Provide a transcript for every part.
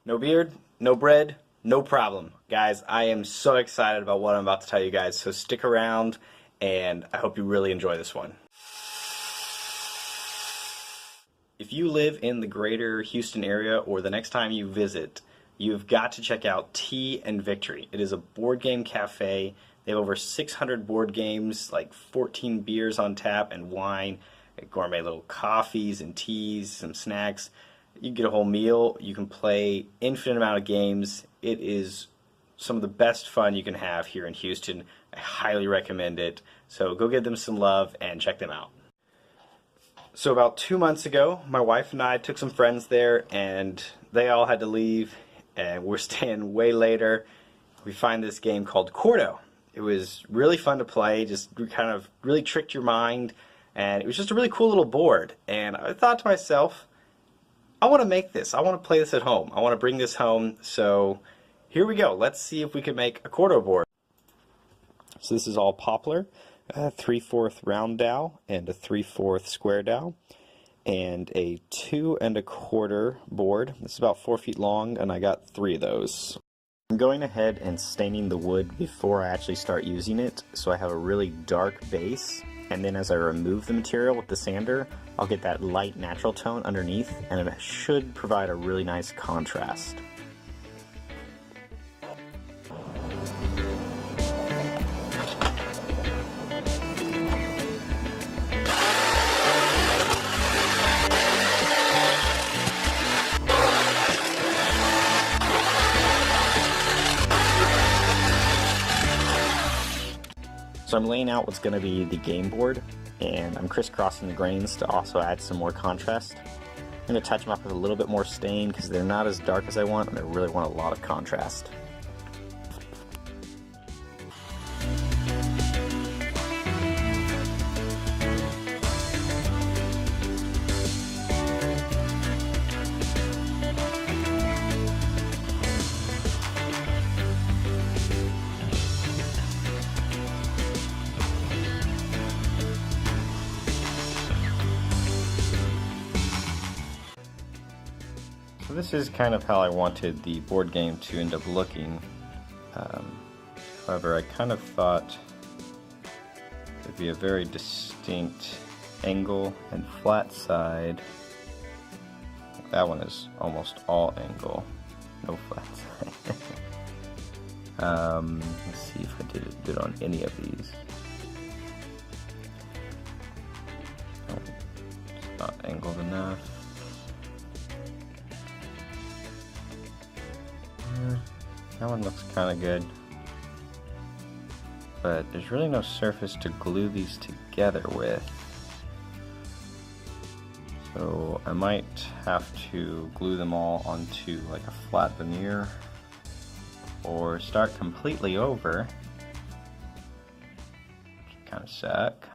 No beard, no bread, no problem. Guys, I am so excited about what I'm about to tell you guys, so stick around, and I hope you really enjoy this one. If you live in the greater Houston area or the next time you visit, you've got to check out Tea and Victory. It is a board game cafe. They have over 600 board games, like 14 beers on tap and wine, gourmet little coffees and teas, some snacks. You can get a whole meal. You can play infinite amount of games. It is some of the best fun you can have here in Houston. I highly recommend it. So go give them some love and check them out. So about 2 months ago, my wife and I took some friends there, and they all had to leave, and we're staying way later. We find this game called Quarto. It was really fun to play, just kind of really tricked your mind, and it was just a really cool little board. And I thought to myself, I want to make this. I want to play this at home. I want to bring this home. So here we go. Let's see if we can make a Quarto board. So this is all poplar, 3/4 round dowel and a 3/4 square dowel, and a 2 1/4 board. This is about 4 feet long, and I got 3 of those. I'm going ahead and staining the wood before I actually start using it, so I have a really dark base. And then as I remove the material with the sander, I'll get that light natural tone underneath, and it should provide a really nice contrast. So I'm laying out what's going to be the game board, and I'm crisscrossing the grains to also add some more contrast. I'm going to touch them up with a little bit more stain because they're not as dark as I want, and I really want a lot of contrast. So this is kind of how I wanted the board game to end up looking. However, I kind of thought it'd be a very distinct angle and flat side. That one is almost all angle, no flat side. Let's see if I did it good on any of these. Oh, it's not angled enough. That one looks kind of good, but there's really no surface to glue these together with, so I might have to glue them all onto like a flat veneer or start completely over, which kind of suck.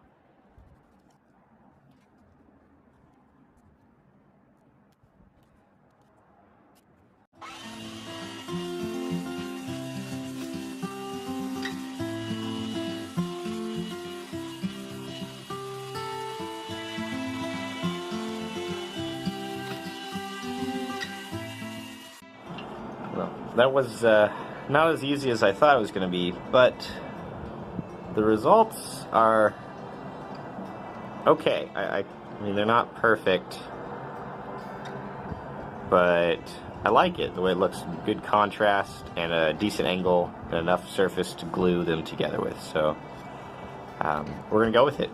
That was not as easy as I thought it was going to be, but the results are okay. I mean, they're not perfect, but I like it, the way it looks. Good contrast and a decent angle and enough surface to glue them together with, so we're going to go with it.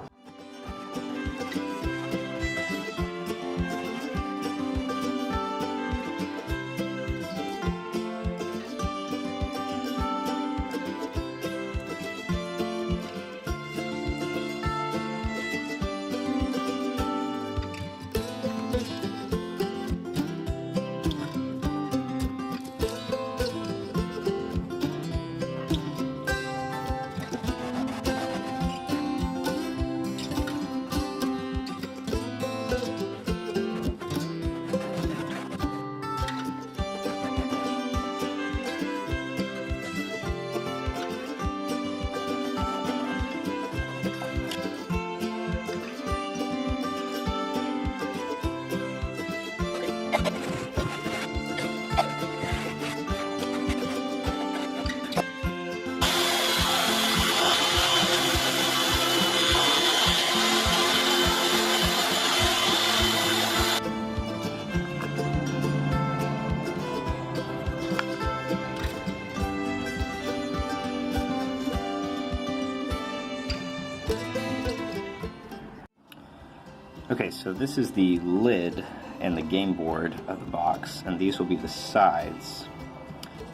Okay, so this is the lid and the game board of the box, and these will be the sides.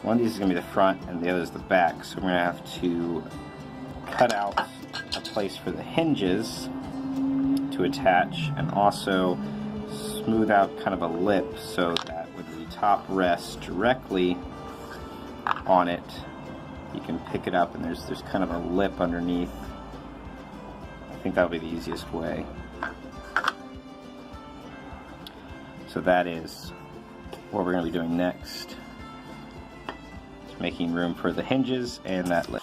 One of these is going to be the front and the other is the back, so we're going to have to cut out a place for the hinges to attach, and also smooth out kind of a lip so that when the top rests directly on it, you can pick it up and there's kind of a lip underneath. I think that'll be the easiest way. So that is what we're going to be doing next. It's making room for the hinges and that lip.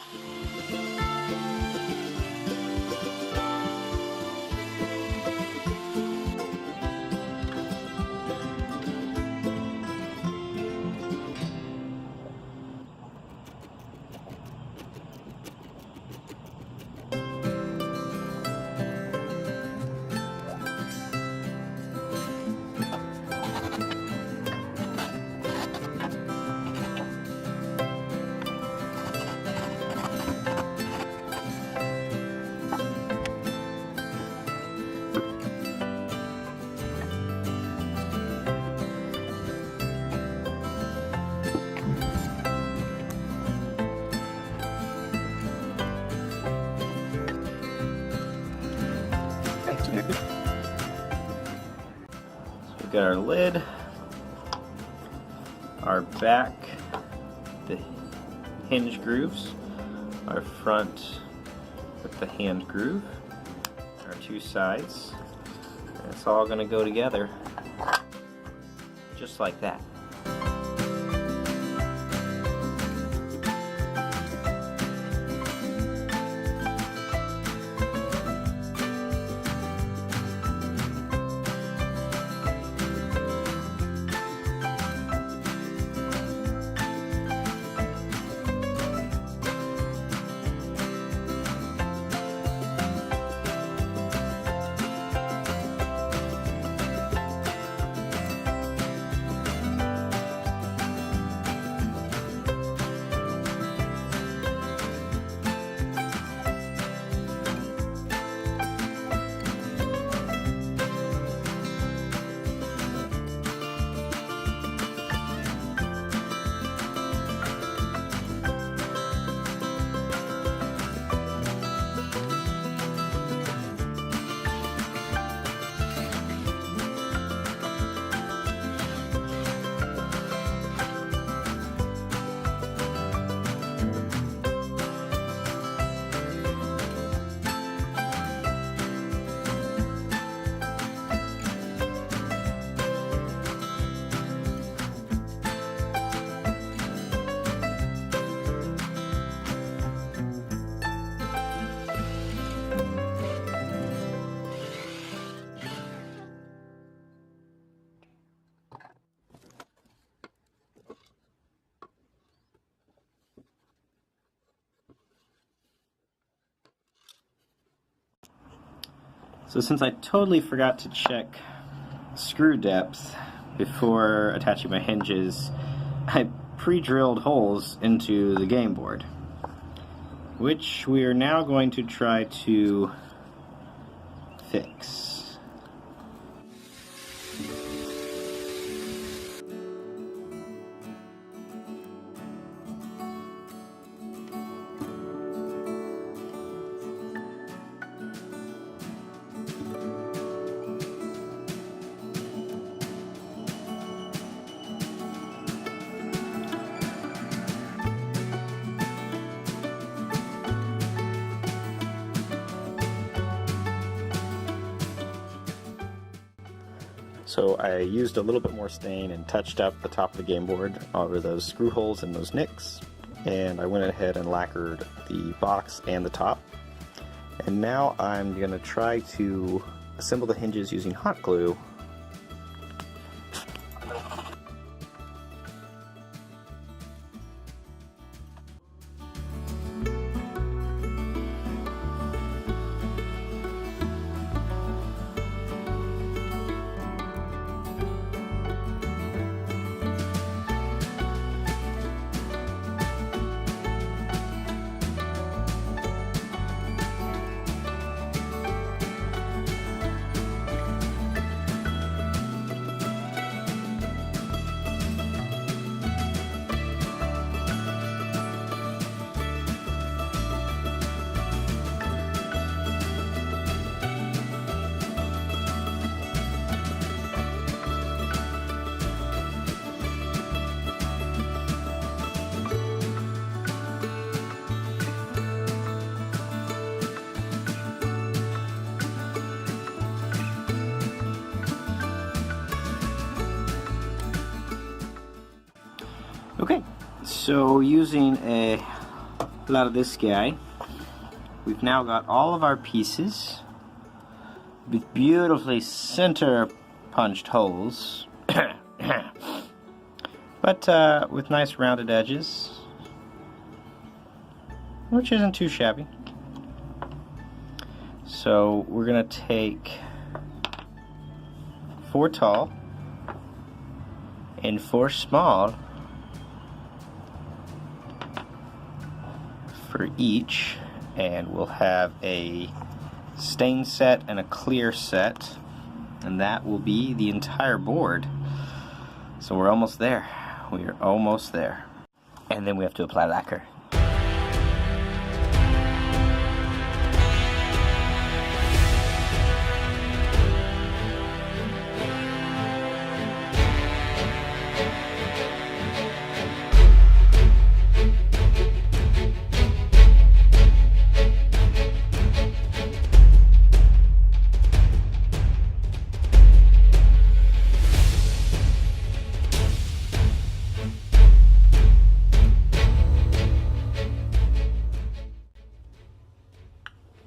We've got our lid, our back, the hinge grooves, our front with the hand groove, our two sides, and it's all going to go together just like that. So since I totally forgot to check screw depth before attaching my hinges, I pre-drilled holes into the game board, which we are now going to try to fix. So I used a little bit more stain and touched up the top of the game board over those screw holes and those nicks, and I went ahead and lacquered the box and the top. And now I'm going to try to assemble the hinges using hot glue. Okay, so using a lot of this guy, we've now got all of our pieces with beautifully center punched holes, but with nice rounded edges, which isn't too shabby. So we're going to take 4 tall and 4 small for each, and we'll have a stain set and a clear set, and that will be the entire board. So we're almost there. We are almost there. And then we have to apply lacquer.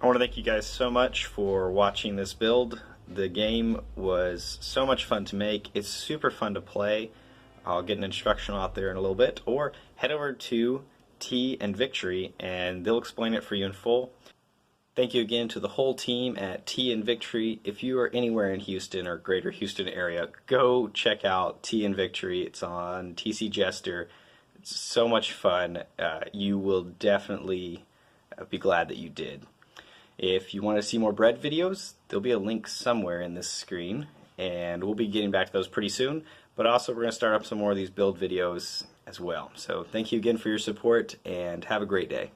I want to thank you guys so much for watching this build. The game was so much fun to make. It's super fun to play. I'll get an instructional out there in a little bit, or head over to Tea and Victory and they'll explain it for you in full. Thank you again to the whole team at Tea and Victory. If you are anywhere in Houston or greater Houston area, go check out Tea and Victory. It's on TC Jester. It's so much fun. You will definitely be glad that you did. If you want to see more bread videos, there'll be a link somewhere in this screen, and we'll be getting back to those pretty soon. But also, we're going to start up some more of these build videos as well. So thank you again for your support, and have a great day.